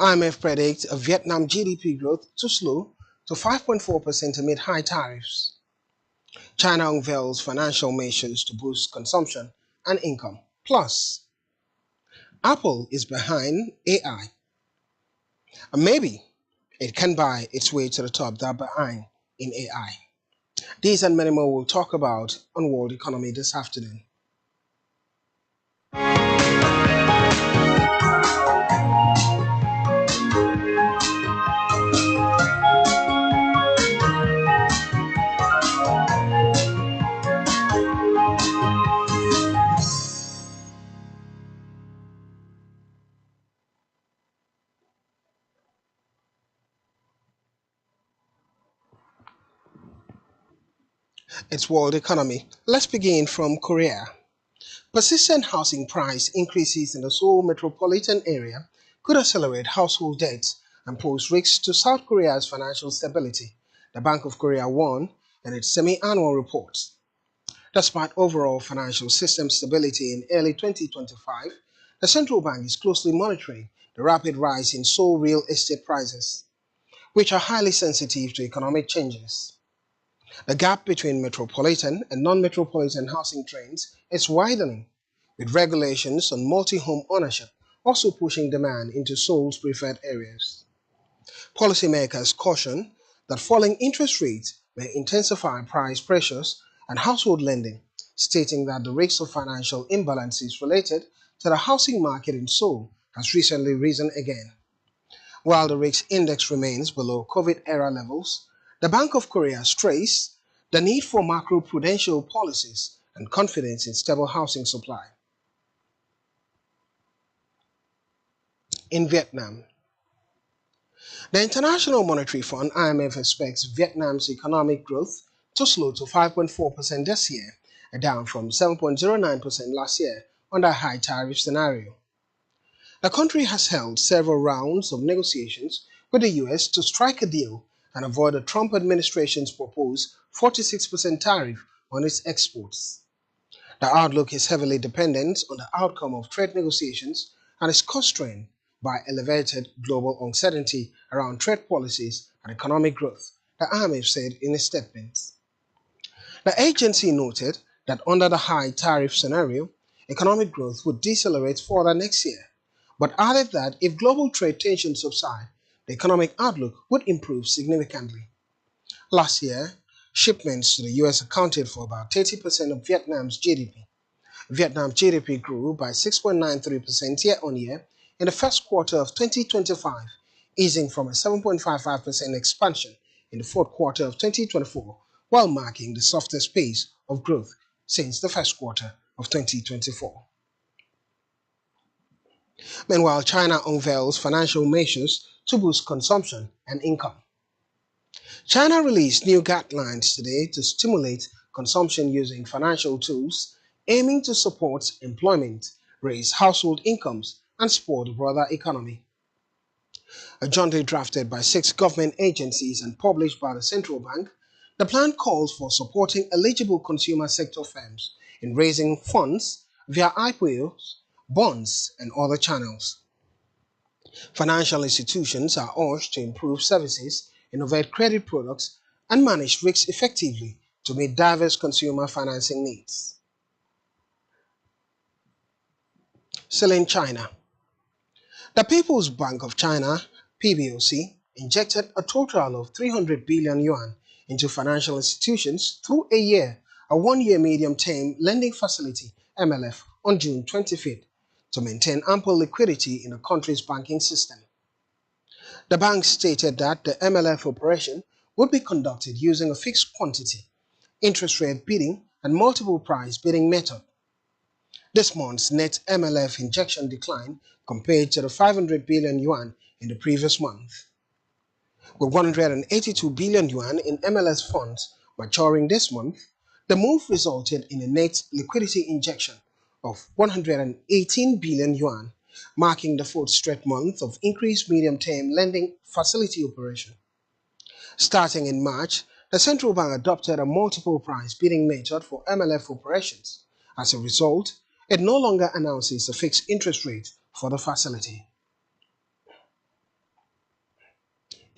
IMF predicts a Vietnam GDP growth to slow to 5.4% amid high tariffs. China unveils financial measures to boost consumption and income. Plus, Apple is behind AI, and maybe it can buy its way to the top that behind in AI. These and many more we'll talk about on World Economy this afternoon. It's World Economy. Let's begin from Korea. Persistent housing price increases in the Seoul metropolitan area could accelerate household debts and pose risks to South Korea's financial stability, the Bank of Korea warned in its semi-annual report. Despite overall financial system stability in early 2025, the central bank is closely monitoring the rapid rise in Seoul real estate prices, which are highly sensitive to economic changes. The gap between metropolitan and non-metropolitan housing trends is widening, with regulations on multi-home ownership also pushing demand into Seoul's preferred areas. Policymakers caution that falling interest rates may intensify price pressures and household lending, stating that the risk of financial imbalances related to the housing market in Seoul has recently risen again. While the risk index remains below COVID-era levels, the Bank of Korea stressed the need for macro-prudential policies and confidence in stable housing supply. In Vietnam, the International Monetary Fund (IMF) expects Vietnam's economic growth to slow to 5.4% this year, down from 7.09% last year under a high tariff scenario. The country has held several rounds of negotiations with the US to strike a deal and avoid the Trump administration's proposed 46% tariff on its exports. The outlook is heavily dependent on the outcome of trade negotiations and is constrained by elevated global uncertainty around trade policies and economic growth, the IMF said in a statement. The agency noted that under the high tariff scenario, economic growth would decelerate further next year, but added that if global trade tensions subside, the economic outlook would improve significantly. Last year, shipments to the US accounted for about 30% of Vietnam's GDP. Vietnam's GDP grew by 6.93% year-on-year in the first quarter of 2025, easing from a 7.55% expansion in the fourth quarter of 2024, while marking the softest pace of growth since the first quarter of 2024. Meanwhile, China unveils financial measures to boost consumption and income. China released new guidelines today to stimulate consumption using financial tools, aiming to support employment, raise household incomes, and support the broader economy. Jointly drafted by 6 government agencies and published by the central bank, the plan calls for supporting eligible consumer sector firms in raising funds via IPOs, bonds, and other channels. Financial institutions are urged to improve services, innovate credit products, and manage risks effectively to meet diverse consumer financing needs. Still in China, the People's Bank of China, PBOC, injected a total of 300 billion yuan into financial institutions through a one-year medium-term lending facility (MLF) on June 25th to maintain ample liquidity in the country's banking system. The bank stated that the MLF operation would be conducted using a fixed quantity, interest rate bidding, and multiple price bidding method. This month's net MLF injection declined compared to the 500 billion yuan in the previous month. With 182 billion yuan in MLS funds maturing this month, the move resulted in a net liquidity injection of 118 billion yuan, marking the 4th straight month of increased medium-term lending facility operation. Starting in March, the central bank adopted a multiple price bidding method for MLF operations. As a result, it no longer announces a fixed interest rate for the facility.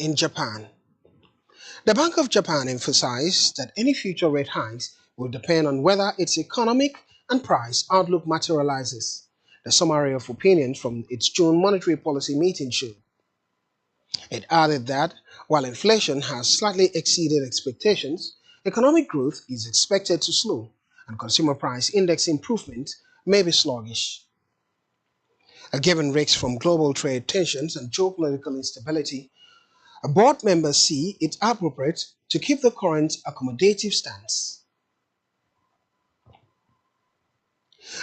In Japan, the Bank of Japan emphasized that any future rate hikes will depend on whether its economic and price outlook materializes. The summary of opinions from its June monetary policy meeting showed. It added that while inflation has slightly exceeded expectations, economic growth is expected to slow and consumer price index improvement may be sluggish. Given risks from global trade tensions and geopolitical instability, board members see it appropriate to keep the current accommodative stance.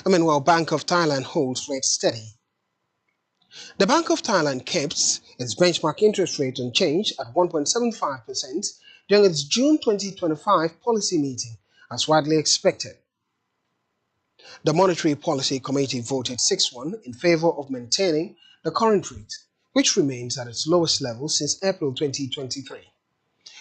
Meanwhile, Bank of Thailand holds rates steady. The Bank of Thailand kept its benchmark interest rate unchanged at 1.75% during its June 2025 policy meeting, as widely expected. The Monetary Policy Committee voted 6-1 in favor of maintaining the current rate, which remains at its lowest level since April 2023.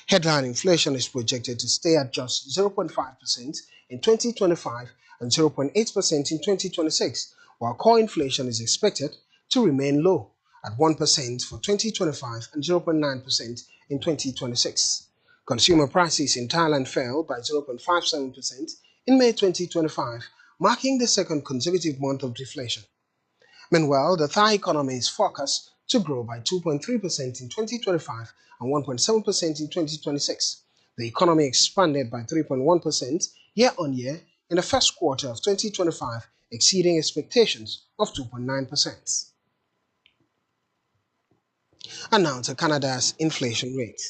Headline inflation is projected to stay at just 0.5% in 2025 and 0.8% in 2026, while core inflation is expected to remain low at 1% for 2025 and 0.9% in 2026. Consumer prices in Thailand fell by 0.57% in May 2025, marking the second consecutive month of deflation. Meanwhile, the Thai economy is forecast to grow by 2.3% in 2025 and 1.7% in 2026. The economy expanded by 3.1% year-on-year in the first quarter of 2025, exceeding expectations of 2.9%. And now to Canada's inflation rate.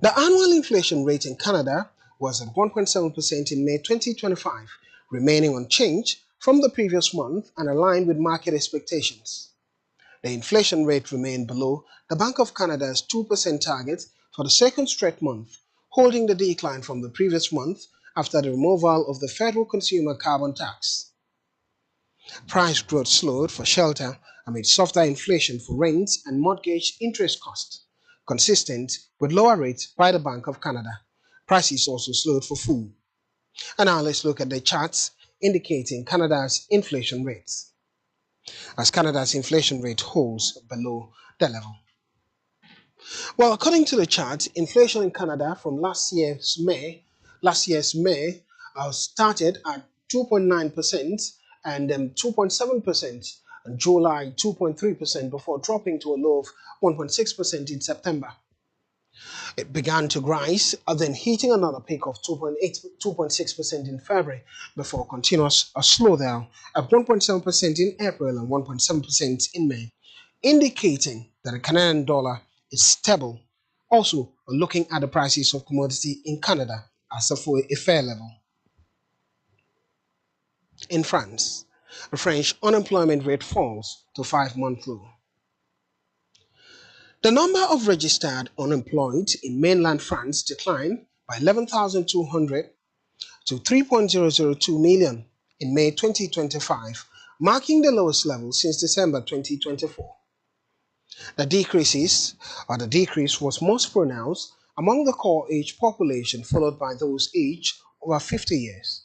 The annual inflation rate in Canada was at 1.7% in May 2025, remaining unchanged from the previous month and aligned with market expectations. The inflation rate remained below the Bank of Canada's 2% target for the second straight month, holding the decline from the previous month after the removal of the federal consumer carbon tax. Price growth slowed for shelter amid softer inflation for rents and mortgage interest costs, consistent with lower rates by the Bank of Canada. Prices also slowed for food. And now let's look at the charts indicating Canada's inflation rates, as Canada's inflation rate holds below the level. Well, according to the chart, inflation in Canada from last year's May started at 2.9% and 2.7% in July, 2.3% before dropping to a low of 1.6% in September. It began to rise, then hitting another peak of 2.6% in February before continuous a slowdown at 1.7% in April and 1.7% in May, indicating that the Canadian dollar is stable. Also, looking at the prices of commodity in Canada as a fair level. In France, the French unemployment rate falls to 5-month low. The number of registered unemployed in mainland France declined by 11,200 to 3.002 million in May 2025, marking the lowest level since December 2024. The decrease was most pronounced among the core age population, followed by those aged over 50 years.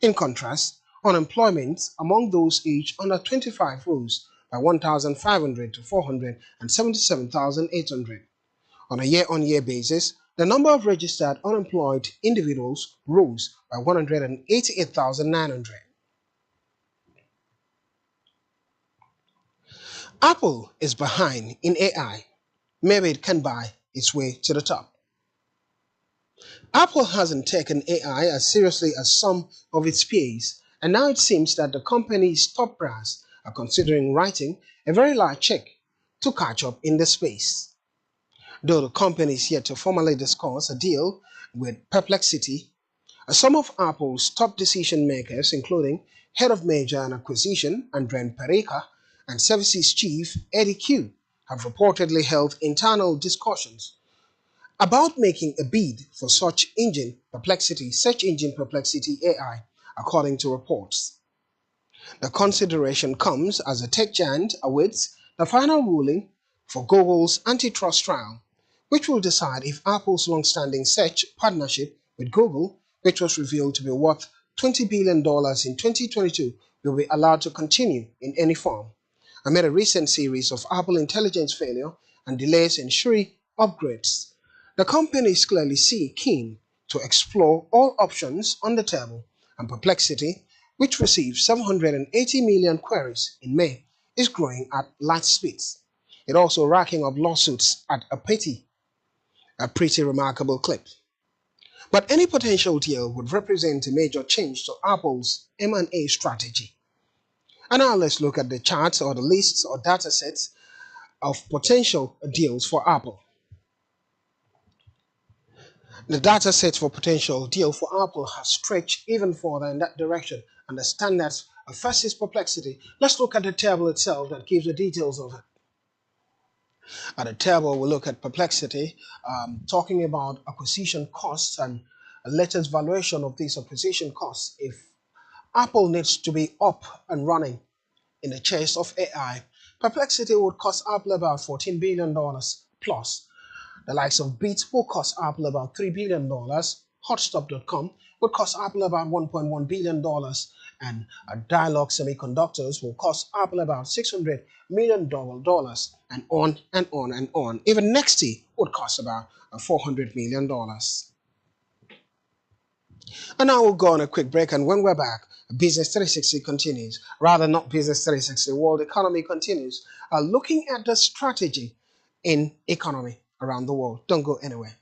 In contrast, unemployment among those aged under 25 rose by 1,500 to 477,800. On a year-on-year basis, the number of registered unemployed individuals rose by 188,900. Apple is behind in AI. Maybe it can buy its way to the top. Apple hasn't taken AI as seriously as some of its peers, and now it seems that the company's top brass are considering writing a very large check to catch up in the space. Though the company is yet to formally discuss a deal with Perplexity, some of Apple's top decision makers, including Head of Merger and Acquisition Andren Pereka and Services Chief Eddie Q, have reportedly held internal discussions about making a bid for search engine Perplexity AI, according to reports. The consideration comes as the tech giant awaits the final ruling for Google's antitrust trial, which will decide if Apple's long-standing search partnership with Google, which was revealed to be worth $20 billion in 2022, will be allowed to continue in any form. Amid a recent series of Apple intelligence failure and delays in Shri upgrades. The company is clearly keen to explore all options on the table, and Perplexity, which received 780 million queries in May, is growing at light speeds. It also racking up lawsuits at a pretty remarkable clip. But any potential deal would represent a major change to Apple's M&A strategy. And now let's look at the charts or the lists or data sets of potential deals for Apple. The data set for potential deal for Apple has stretched even further in that direction, and the standards versus Perplexity. Let's look at the table itself that gives the details of it. At the table, we look at Perplexity, talking about acquisition costs and a latest valuation of these acquisition costs. If Apple needs to be up and running in the chase of AI, Perplexity would cost Apple about $14 billion plus. The likes of Beats will cost Apple about $3 billion. Hotstop.com would cost Apple about $1.1 billion. And Dialog Semiconductors will cost Apple about $600 million. And on and on and on. Even Nexty would cost about $400 million. And now we'll go on a quick break, and when we're back, Business 360 continues. Rather, not Business 360, World Economy continues. Looking at the strategy in economy around the world. Don't go anywhere.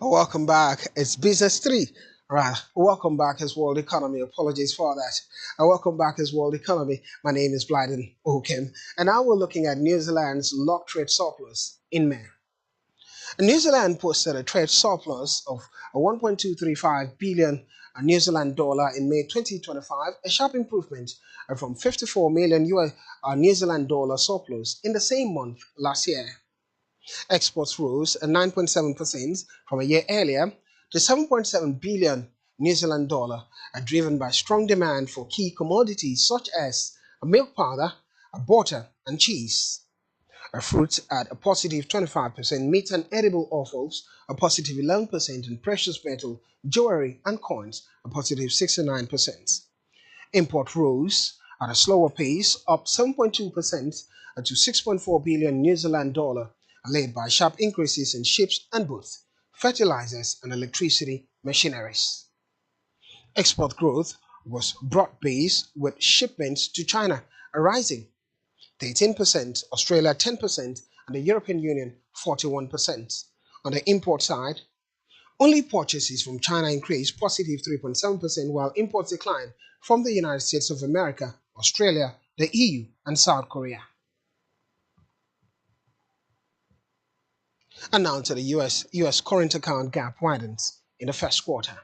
Welcome back. It's Business 3. Right. Welcome back as World Economy. Apologies for that. Welcome back as World Economy. My name is Blyden Okem. And now we're looking at New Zealand's locked trade surplus in May. New Zealand posted a trade surplus of 1.235 billion New Zealand dollar in May 2025, a sharp improvement from 54 million New Zealand dollar surplus in the same month last year. Exports rose 9.7% from a year earlier to 7.7 billion New Zealand dollar, driven by strong demand for key commodities such as milk powder, butter, and cheese. Fruits at a positive 25%, meat and edible offals a positive 11%, and precious metal, jewelry, and coins a positive 69%. Import rose at a slower pace, up 7.2% to 6.4 billion New Zealand dollar, led by sharp increases in ships and boats, fertilizers, and electricity machineries. Export growth was broad-based, with shipments to China rising 13%, Australia 10%, and the European Union 41%. On the import side, only purchases from China increased positive 3.7%, while imports declined from the United States of America, Australia, the EU, and South Korea. And now to the US current account gap widens in the first quarter.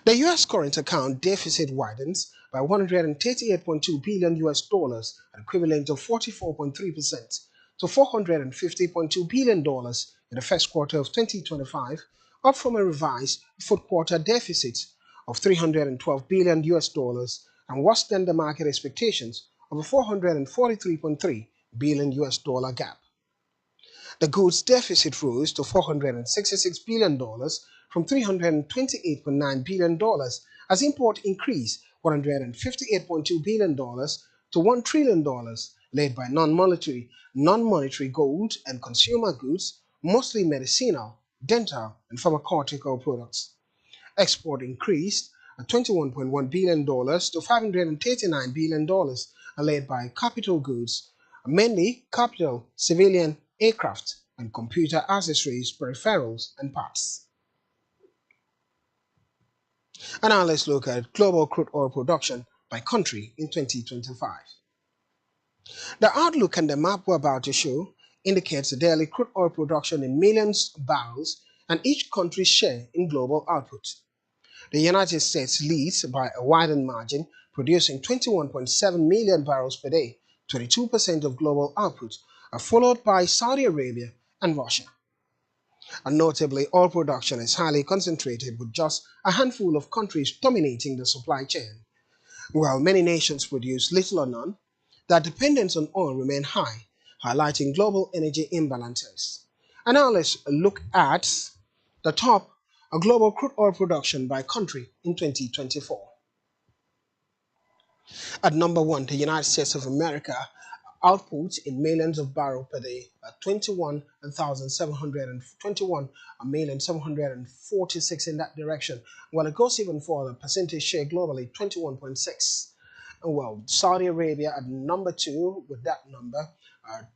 The US current account deficit widens by 138.2 billion US dollars, an equivalent of 44.3%, to 450.2 billion dollars in the first quarter of 2025, up from a revised fourth quarter deficit of 312 billion US dollars and worse than the market expectations of a 443.3 billion US dollar gap. The goods deficit rose to $466 billion from $328.9 billion as import increased $158.2 billion to $1 trillion, led by non-monetary gold and consumer goods, mostly medicinal, dental, and pharmaceutical products. Export increased $21.1 billion to $539 billion, led by capital goods, mainly capital, civilian, aircraft, and computer accessories, peripherals, and parts. And now let's look at global crude oil production by country in 2025. The outlook and the map we're about to show indicates the daily crude oil production in millions of barrels and each country's share in global output. The United States leads by a widened margin, producing 21.7 million barrels per day, 22% of global output, followed by Saudi Arabia and Russia. And notably, oil production is highly concentrated with just a handful of countries dominating the supply chain. While many nations produce little or none, their dependence on oil remains high, highlighting global energy imbalances. And now let's look at the top global crude oil production by country in 2024. At number one, the United States of America output in millions of barrels per day at 21,746 in that direction. Well, it goes even further, percentage share globally 21.6. Well, Saudi Arabia at number two with that number,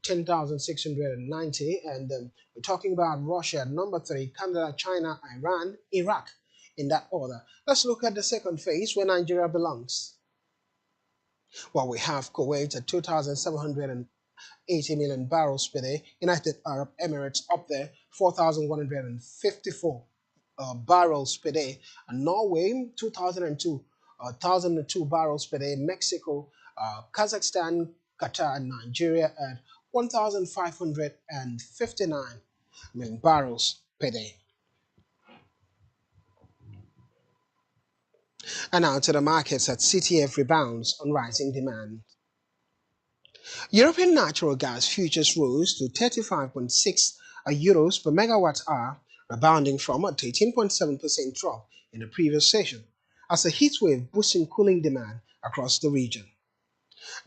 10,690. And we're talking about Russia at number three, Canada, China, Iran, Iraq in that order. Let's look at the second phase where Nigeria belongs. Well, we have Kuwait at 2,780 million barrels per day, United Arab Emirates up there, 4,154 barrels per day, and Norway, 1,002 barrels per day, Mexico, Kazakhstan, Qatar, and Nigeria at 1,559 million barrels per day. And now to the markets at CTF rebounds on rising demand. European natural gas futures rose to 35.6 euros per megawatt hour, rebounding from a 13.7% drop in the previous session, as a heat wave boosting cooling demand across the region.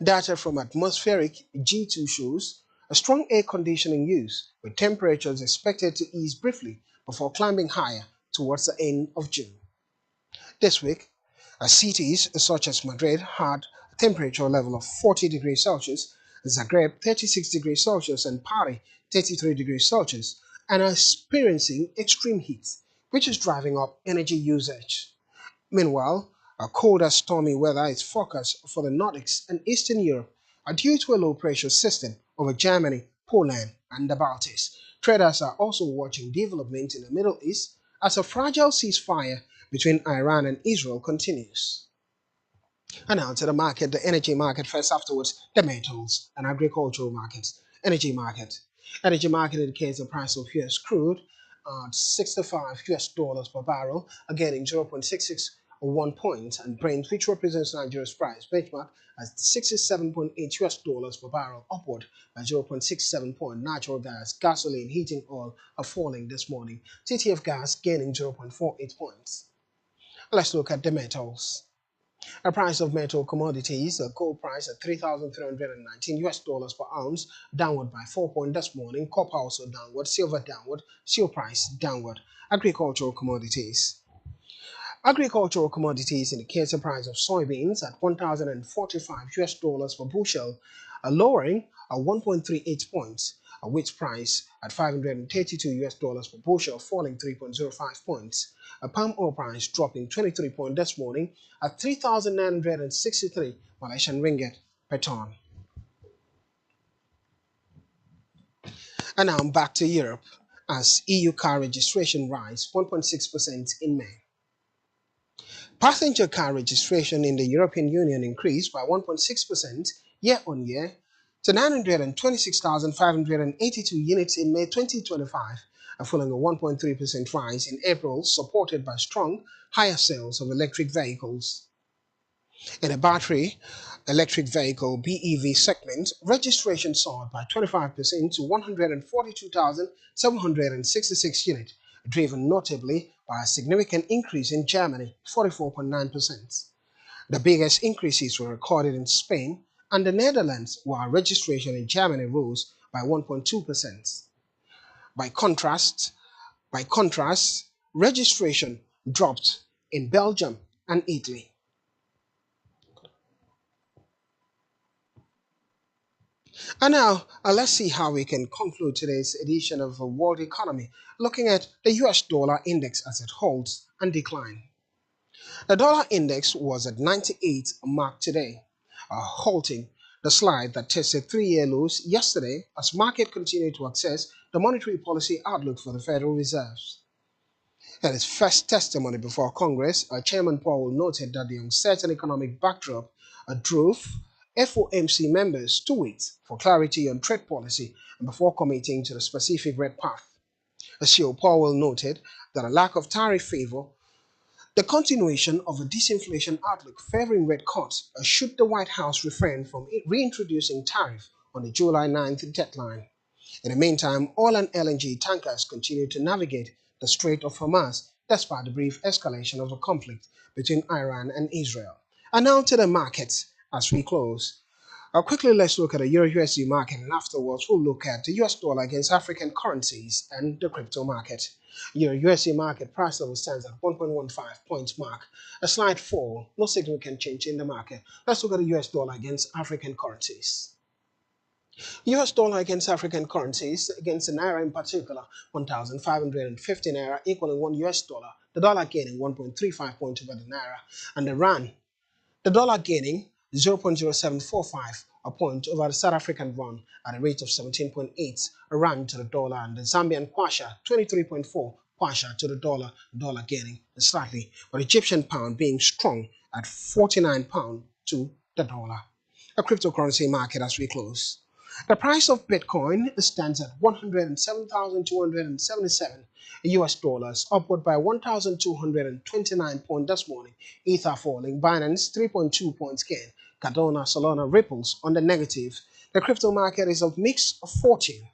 Data from atmospheric G2 shows a strong air conditioning use, with temperatures expected to ease briefly before climbing higher towards the end of June. This week, cities such as Madrid had a temperature level of 40 degrees Celsius, Zagreb 36 degrees Celsius, and Paris 33 degrees Celsius, and are experiencing extreme heat, which is driving up energy usage. Meanwhile, a colder, stormy weather is forecast for the Nordics and Eastern Europe due to a low pressure system over Germany, Poland, and the Baltics. Traders are also watching development in the Middle East as a fragile ceasefire between Iran and Israel continues. And now to the market, the energy market first, afterwards, the metals and agricultural markets. Energy market. Energy market indicates the price of US crude at 65 US dollars per barrel, gaining 0.661 points, and Brent, which represents Nigeria's price benchmark, at 67.8 US dollars per barrel, upward by 0.67 point. Natural gas, gasoline, heating oil are falling this morning. TTF gas gaining 0.48 points. Let's look at the metals. The price of metal commodities, the gold price at 3,319 US dollars per ounce, downward by 4 points this morning. Copper also downward, silver downward, steel price downward. Agricultural commodities. Agricultural commodities indicate the price of soybeans at 1,045 US dollars per bushel, lowering 1.38 points. Wheat price at 532 US dollars per bushel, falling 3.05 points. Palm oil price dropping 23 points this morning at 3,963 Malaysian ringgit per ton. And now back to Europe as EU car registration rise 1.6% in May. Passenger car registration in the European Union increased by 1.6% year-on-year to 926,582 units in May 2025, following a 1.3% rise in April, supported by strong, higher sales of electric vehicles. In the battery electric vehicle BEV segment, registration soared by 25% to 142,766 units, driven notably by a significant increase in Germany, 44.9%. The biggest increases were recorded in Spain and the Netherlands, while registration in Germany rose by 1.2%. By contrast, registration dropped in Belgium and Italy. And now, let's see how we can conclude today's edition of World Economy, looking at the US dollar index as it holds and decline. The dollar index was at 98 mark today, halting the slide that tested three-year lows yesterday as market continued to assess the monetary policy outlook for the Federal Reserve. In his first testimony before Congress, Chairman Powell noted that the uncertain economic backdrop drove FOMC members to wait for clarity on trade policy before committing to the specific red path. CEO Powell noted that a lack of tariff favor the continuation of a disinflation outlook favoring rate cuts should the White House refrain from reintroducing tariff on the July 9th deadline. In the meantime, oil and LNG tankers continue to navigate the Strait of Hormuz despite the brief escalation of the conflict between Iran and Israel. And now to the markets as we close. Quickly, let's look at the Euro USD market, and afterwards, we'll look at the US dollar against African currencies and the crypto market. Euro USD market price level stands at 1.15 points mark, a slight fall, no significant change in the market. Let's look at the US dollar against African currencies. US dollar against African currencies, against the Naira in particular, 1,550 Naira equaling 1 US dollar, the dollar gaining 1.35 points over the Naira, and the Rand the dollar gaining 0.0745 a point over the South African rand at a rate of 17.8 rand to the dollar, and the Zambian kwacha 23.4 kwacha to the dollar gaining slightly, but Egyptian pound being strong at 49 pound to the dollar. A cryptocurrency market as we close. The price of Bitcoin stands at 107,277 US dollars, upward by 1,229 points this morning. Ether falling, Binance 3.2 points gain, Cardano, Solana, Ripples on the negative. The crypto market is of mixed fortune,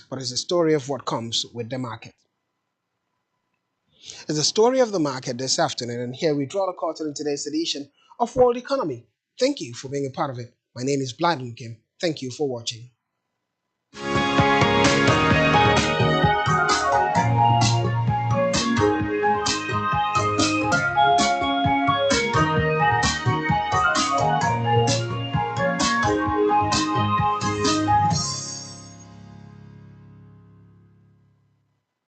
but it's a story of what comes with the market. It's the story of the market this afternoon, and here we draw the curtain in today's edition of World Economy. Thank you for being a part of it. My name is Bladden Kim. Thank you for watching.